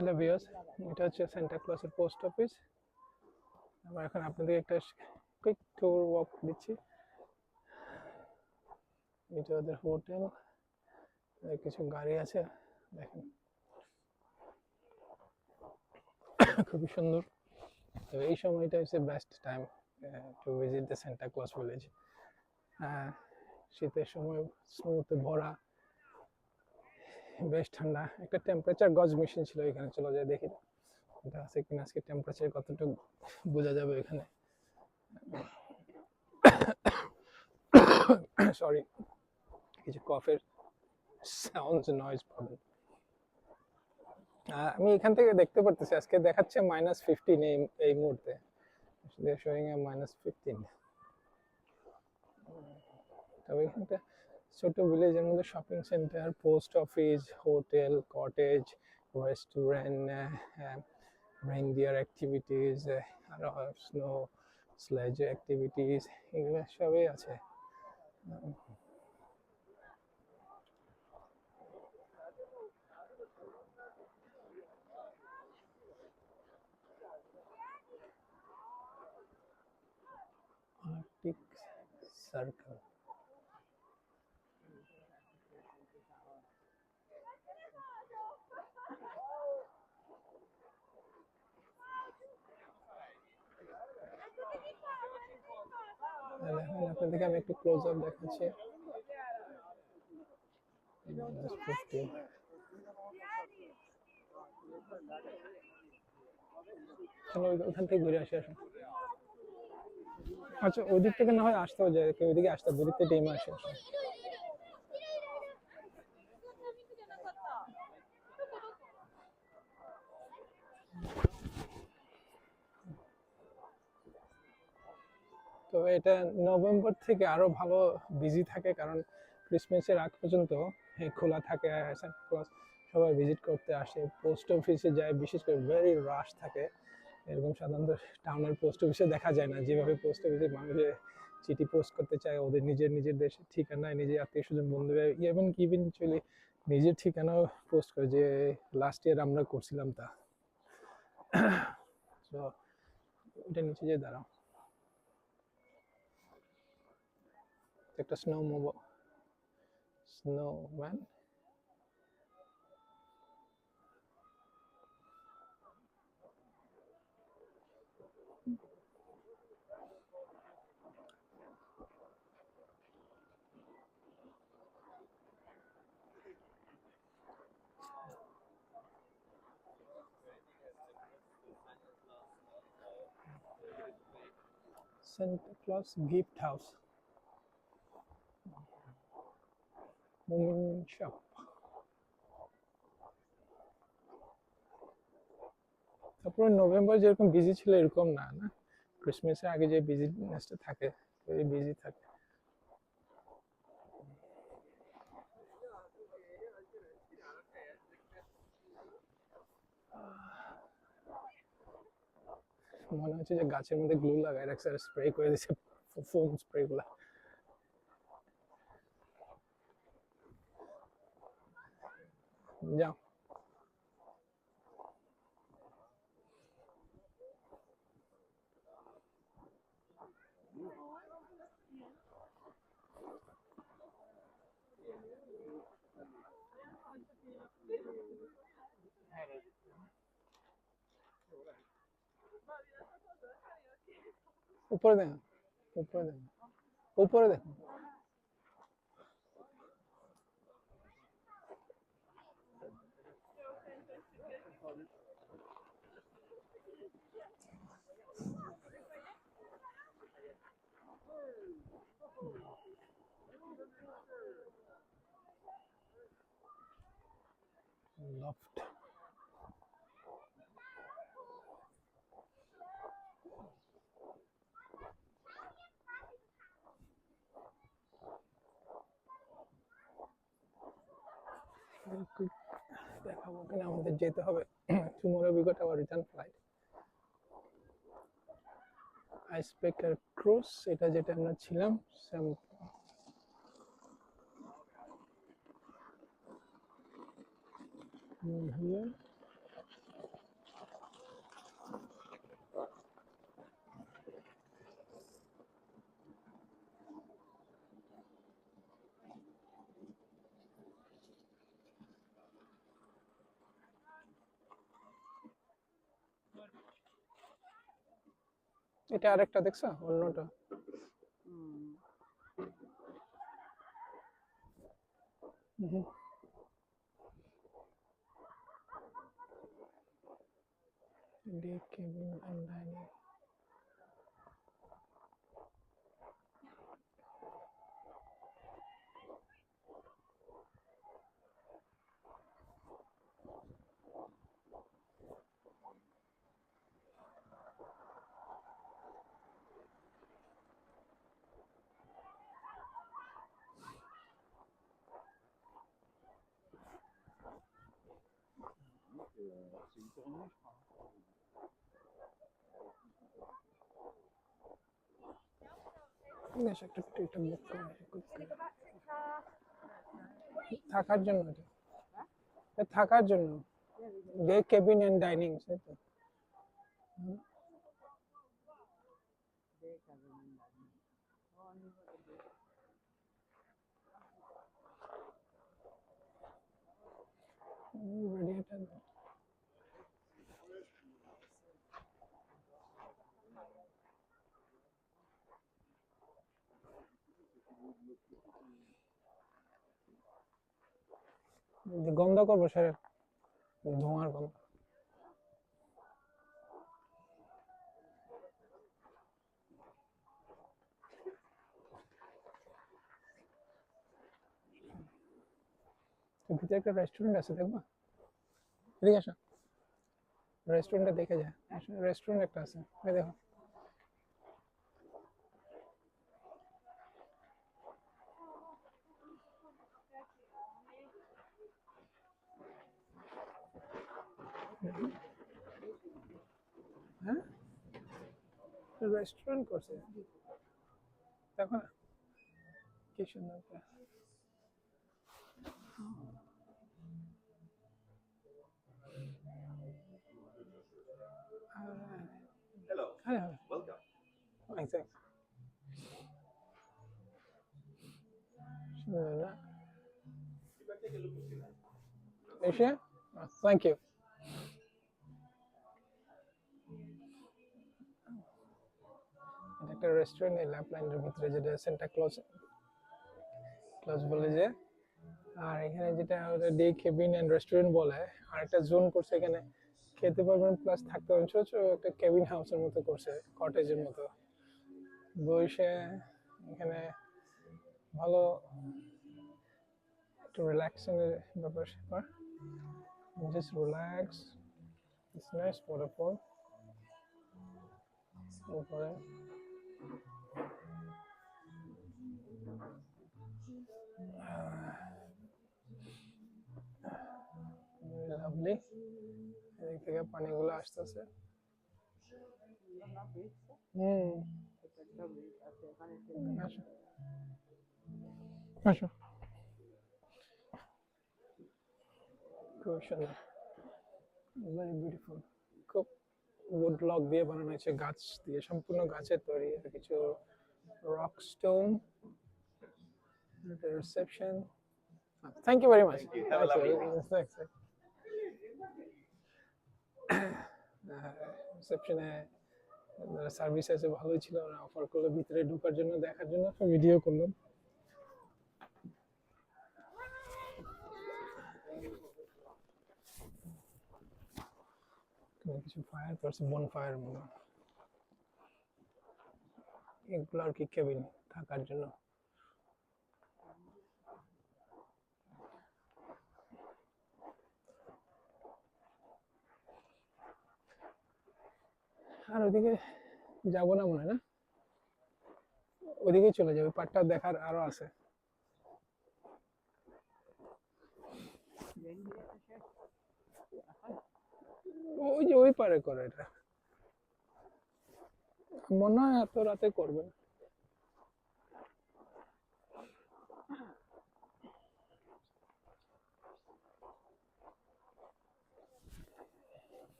Hello viewers, এটা হচ্ছে Santa ক্লজের পোস্ট অফিস। আমরা এখন আপনাদের একটা কুইক ট্যুর ওয়াক দিচ্ছি। এটা ওদের হোটেল, কিছু গাড়ি আছে দেখেন, খুবই সুন্দর। তো এই সময়টা হচ্ছে best time to visit the Santa Claus village. শীতের সময় স্নোতে ভরা, বেশ ঠান্ডা। একটা টেম্পারেচার গজ মেশিন ছিল এখানে, চলে যায় দেখি এটা আছে কিনা, আজকে টেম্পারেচার কতটুকু বোঝা যাবে এখানে। সরি, কিছু কফের সাউন্ড নয়েজ পাবেন। আমি এখান থেকে দেখতে পারতেছি আজকে দেখাচ্ছে -15 এই মুহূর্তে, শোয়িং এ -15। তবে এখানটা ছোট ভিলেজের মধ্যে shopping centre, post office, hotel, cottage, restaurant, reindeer activities, আর স্নো স্লেজ অ্যাক্টিভিটিস, এগুলো সবই আছে। আর্কটিক সার্কেল, দেখেন আপনাদেরকে আমি একটু ক্লোজ আপ দেখাচ্ছি। চলো ওখান থেকে ঘুরে আসি, আসুন। আচ্ছা, ওই দিক থেকে না হয় আসতেও যায়, কেউ ওইদিকে আসতে, ওই দিক থেকে টেমে আসে। তো এটা নভেম্বর থেকে আরো ভালো বিজি থাকে, কারণ ক্রিসমাসের আগ পর্যন্ত খোলা থাকে। সবাই ভিজিট করতে আসে, পোস্ট অফিসে যায়, বিশেষ করে ভেরি রাশ থাকে। এরকম সাধারণত টাউনের পোস্ট অফিসে দেখা যায় না, যেভাবে পোস্ট অফিসে মানুষে চিঠি পোস্ট করতে চায় ওদের নিজের নিজের দেশের ঠিকানায়, নিজের আত্মীয় স্বজন বন্ধুরা, ইভেনচুয়ালি নিজের ঠিকানাও পোস্ট করে, যে লাস্ট ইয়ার আমরা করছিলাম তা। তো এটা নিচে যে দাঁড়াও, একটা snowman. Santa Claus gift house, Moomin shop. তারপরে নভেম্বর যেরকম বিজি ছিল এরকম না, না ক্রিসমাসের আগে যে বিজিনেসটা থাকে, ভেরি বিজি থাকে। মনে হচ্ছে যে গাছের মধ্যে গ্লু লাগায় রাখছে আর স্প্রে করে দিচ্ছে, ফোম স্প্রে গুলা। যাও, উপরে দেখুন, উপরে দেখুন, উপরে দেখুন। লফট, দেখাবো কিনা, আমাদের যেতে হবে। Tomorrow we got our return flight. Icebreaker cruise, এটা যেটা আমরা ছিলাম, here এটা আরেকটা দেখছো অন্যটা day cabin and dining C'est une tournée, je crois. বেশ একটা এটা বুক করে থাকার জন্য এটা থাকার জন্য ডে কেবিন এন্ড ডাইনিং তাই তো রেডিয়েটার গন্ধ করবো স্যার ধোঁয়ার গন্ধ ভিতরে একটা রেস্টুরেন্ট আছে দেখবা এদিকে আসো রেস্টুরেন্টটা দেখে যায় রেস্টুরেন্ট একটা আছে ওই দেখো হ্যাঁ রেস্টুরেন্ট করছে দেখো না কি সুন্দর Hello, হ্যাঁ welcome. exactly সুন্দর না You can take a look at it. এসে থ্যাংক ইউ এটা একটা রেস্টুরেন্ট এই ল্যাপলাইনের ভিতরে যেটা সেন্টা ক্লজ ক্লজ বলে যে আর এখানে যেটা ডে কেবিন এন্ড রেস্টুরেন্ট বলে আর একটা জোন করছে এখানে খেতে পারবেন প্লাস থাকতে পারবেন ছোট ছোট একটা কেবিন হাউসের মতো করছে কটেজের মতো বসে এখানে ভালো একটু রিল্যাক্সিং এর ব্যাপার স্যাপার just relax it's nice waterfall উপরে লাভলি এদিক থেকে পানিগুলো আসতেছে আসো আসো খুব সুন্দর ভেরি বিউটিফুল খুব উড ব্লক দিয়ে বানানো হয়েছে গাছ দিয়ে সম্পূর্ণ গাছের তৈরি আর কিছু rock stone reception thank you very much Thank you. Have a lovely day. রিসেপশনে সার্ভিস আছে ভালোই ছিল ওরা অফার করলো ভিতরে ঢোকার জন্য দেখার জন্য ভিডিও করলাম কিছু ফায়ার করছে বন ফায়ার মতো এগুলো আর কি কেবিন থাকার জন্য আর ওদিকে যাবো না মনে হয় না ওদিকে চলে যাবে পার্কটা দেখার আরো আছে ওই যে ওই পারে করে এটা মনে হয় এত রাতে করবে না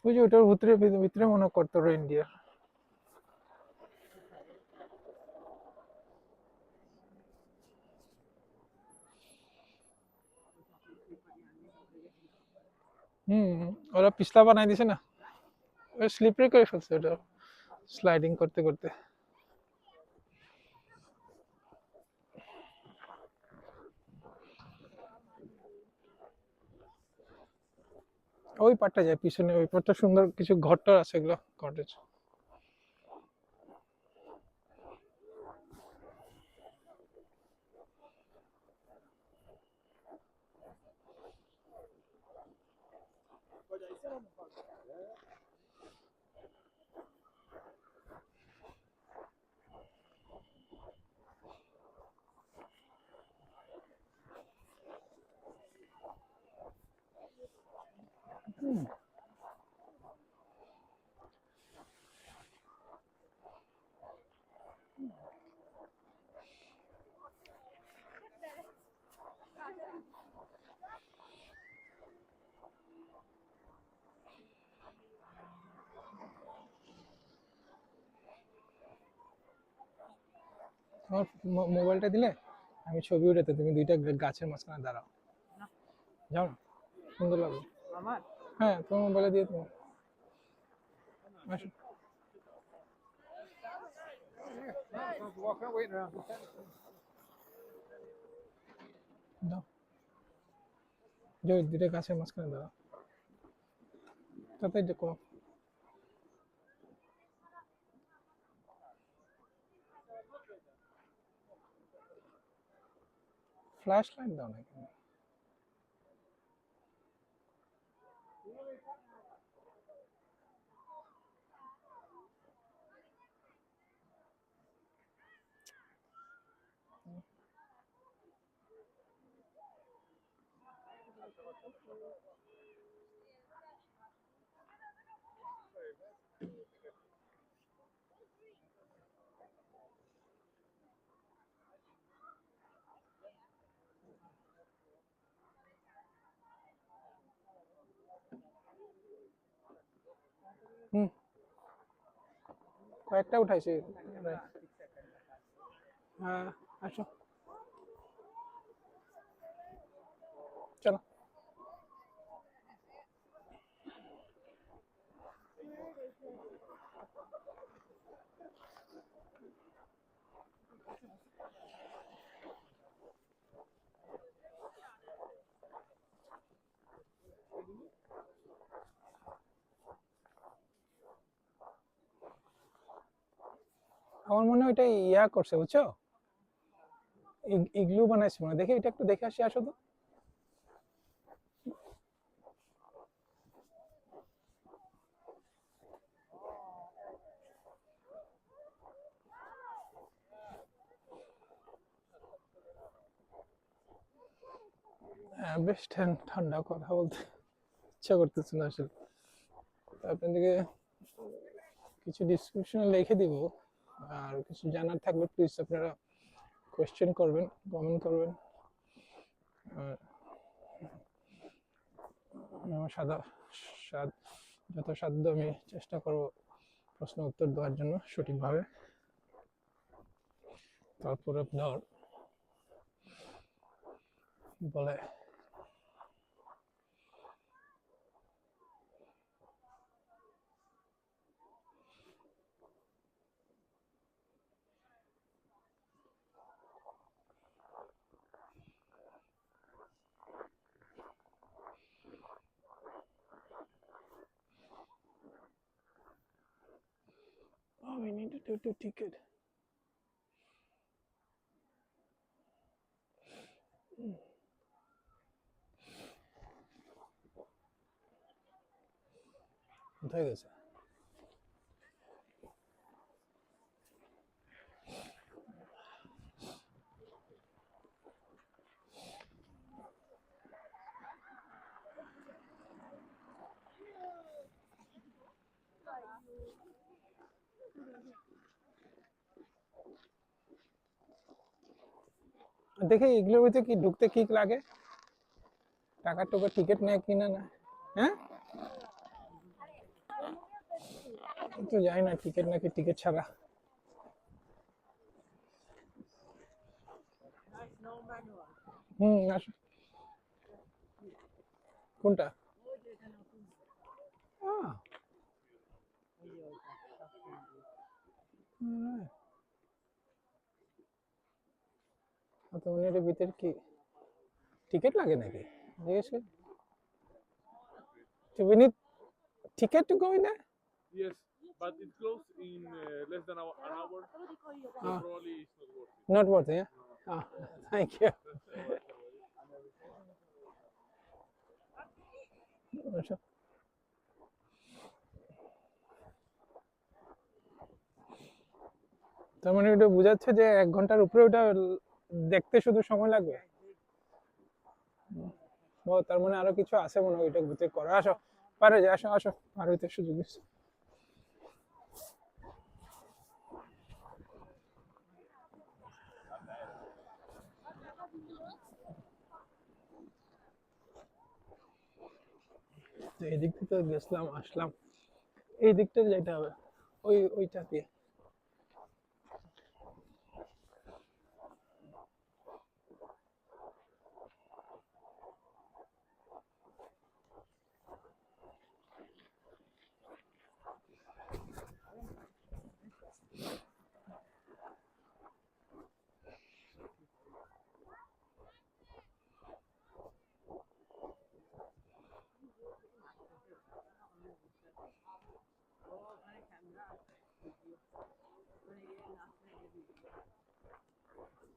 ওই যে ওটার ভিতরে ভিতরে মনে করতো ইন্ডিয়া ওরা পিছলা বানাই দিছে না, ওই স্লিপারি করে ফেলছে ওটা স্লাইডিং করতে করতে। ওই পাটটা যায় পিছনে, ওই পাটটা সুন্দর কিছু ঘরটর আছে, এগুলো কটেজ। তোমার মোবাইলটা দিলে আমি ছবি উঠাতে, তুমি দুইটা গাছের মাঝখানে দাঁড়াও, যাও না, সুন্দর লাগবে। আমার হ্যাঁ, তোমার মোবাইলে দিয়ে তুমি আসো। walk away now. দাও, যে ওই দুইটা গাছের মাঝখানে দাঁড়াও, তাতে দেখো। ফ্ল্যাশ লাইট দাও না কেন? হুম, কয়েকটা উঠাইছি। হ্যাঁ, আসো, চলো। আমার মনে হয় ওইটা ইয়া করছে, বুঝছো, ইগলু বানাইছে মনে হয়। দেখি এটা একটু দেখে আসি, আসো তো। হ্যাঁ, বেশ ঠান্ডা, কথা বলতে ইচ্ছা করতেছে না আসলে। তো আপনাদেরকে কিছু ডিসক্রিপশনে লিখে দিব, আর কিছু জানার থাকলে প্লিজ আপনারা কোয়েশ্চেন করবেন, কমেন্ট করবেন। আর আমার যত সাধ্য আমি চেষ্টা করব প্রশ্ন উত্তর দেওয়ার জন্য সঠিকভাবে। তারপরে আপনার বলে oh we need to do ticket. কোথায় গেছে? দেখি এগুলোর ভিতরে কি ঢুকতে কি লাগে, টাকা টুকা টিকিট নেয় কিনা না। হ্যাঁ, তো জানি না টিকিট নাকি টিকিট ছাড়া। আসো। কোনটা? আহ, alright. তো মানে এর ভিতর কি টিকিট লাগে নাকি? জিজ্ঞেস করি। Do we need ticket to go in there? Yes, but it closed in less than an hour, so Ah. probably it's not worth it. Not worth it, yeah? Ah, thank you. আচ্ছা। তার মানে ওটা বোঝাচ্ছে যে 1 ঘন্টার উপরে ওটা দেখতে শুধু সময় লাগবে। ও তার মানে আরো কিছু আছে মনে হয় ওইটা ভিতরে করা। আসো পারে যে আসো আসো আর হইতে সুযোগ দিচ্ছে। তো এই দিক থেকে গেছিলাম আসলাম, এই দিকটা যেতে হবে, ওইটা দিয়ে।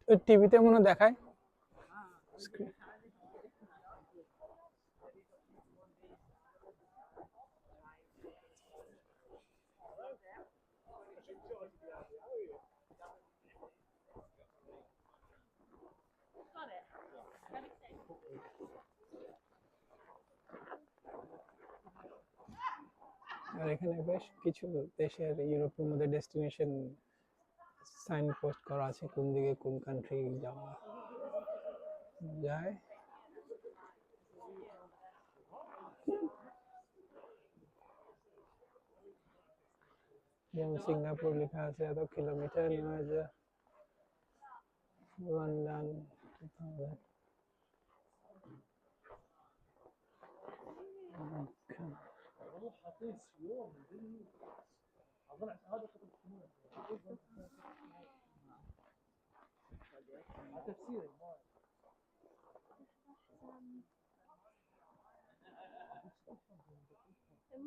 ওই টিভিতে মনে হয় দেখায় Screen- আর এখানে বেশ কিছু দেশের ইউরোপের মধ্যে ডেস্টিনেশন সাইন পোস্ট করা আছে কোন দিকে কোন কান্ট্রি যাওয়া যায়। যেমন সিঙ্গাপুর লেখা আছে এত কিলোমিটার 9000, লন্ডন 2000।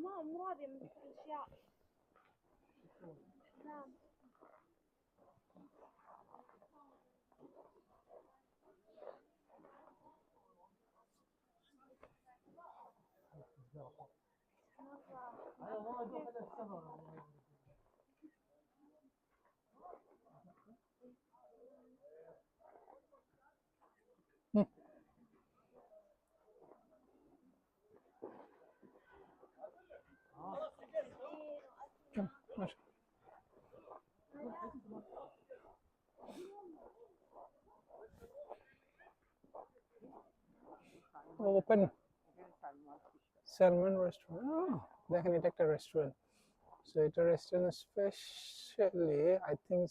ما مو راضية من ذيك الأشياء. نعم. আসো। Open salmon restaurant. দেখেন এটা একটা রেস্টুরেন্ট। সো এটা restaurant specially I think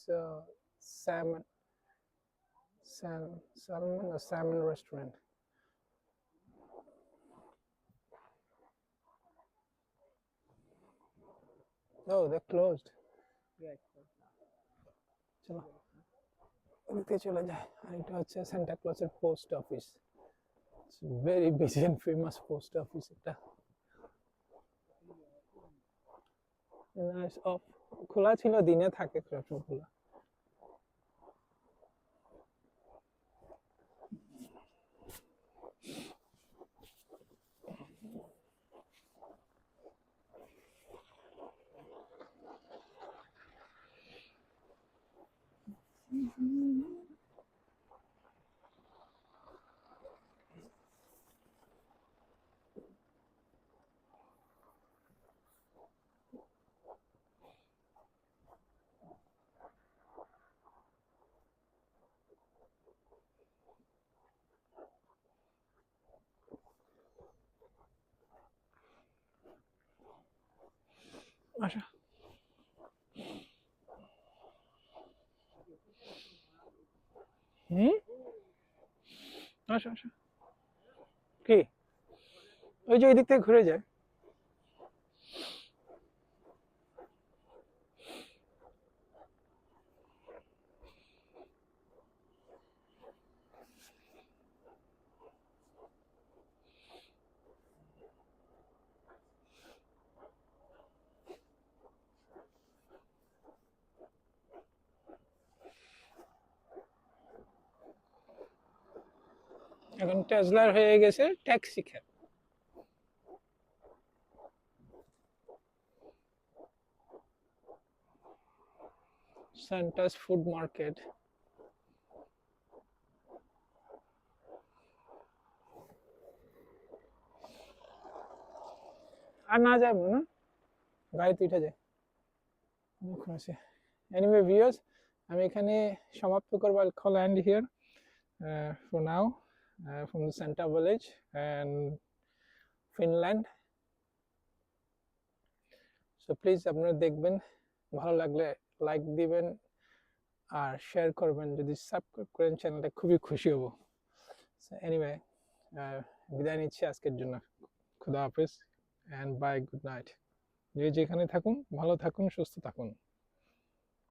salmon salmon or salmon restaurant. Oh, they're closed. চলো ওদিকে চলে যায়। আর এটা হচ্ছে সান্টা ক্লজের post office. Very busy and famous post office এটা। অফ খোলা ছিল, দিনে থাকে সবসময় খোলা। আচ্ছা হুম আচ্ছা আচ্ছা কি ওই যে ওই দিক থেকে ঘুরে যায়। এখন টেসলার হয়ে গেছে taxi cab. Santa's food market. আর না যাবো না, গাড়িতে উঠে যায়। অনেকক্ষণ আছে। এনিওয়ে ভিউয়ার্স, আমি এখানে সমাপ্ত করবো। I'll call end here for now from the Santa village and Finland. So please আপনারা দেখবেন, ভালো লাগলে লাইক দিবেন আর শেয়ার করবেন। যদি সাবস্ক্রাইব করেন চ্যানেলটা খুবই খুশি হব। So anyway, বিদায় নিচ্ছি আজকের জন্য। খুদা হাফেজ and bye, good night. যে যেখানে থাকুন ভালো থাকুন সুস্থ থাকুন।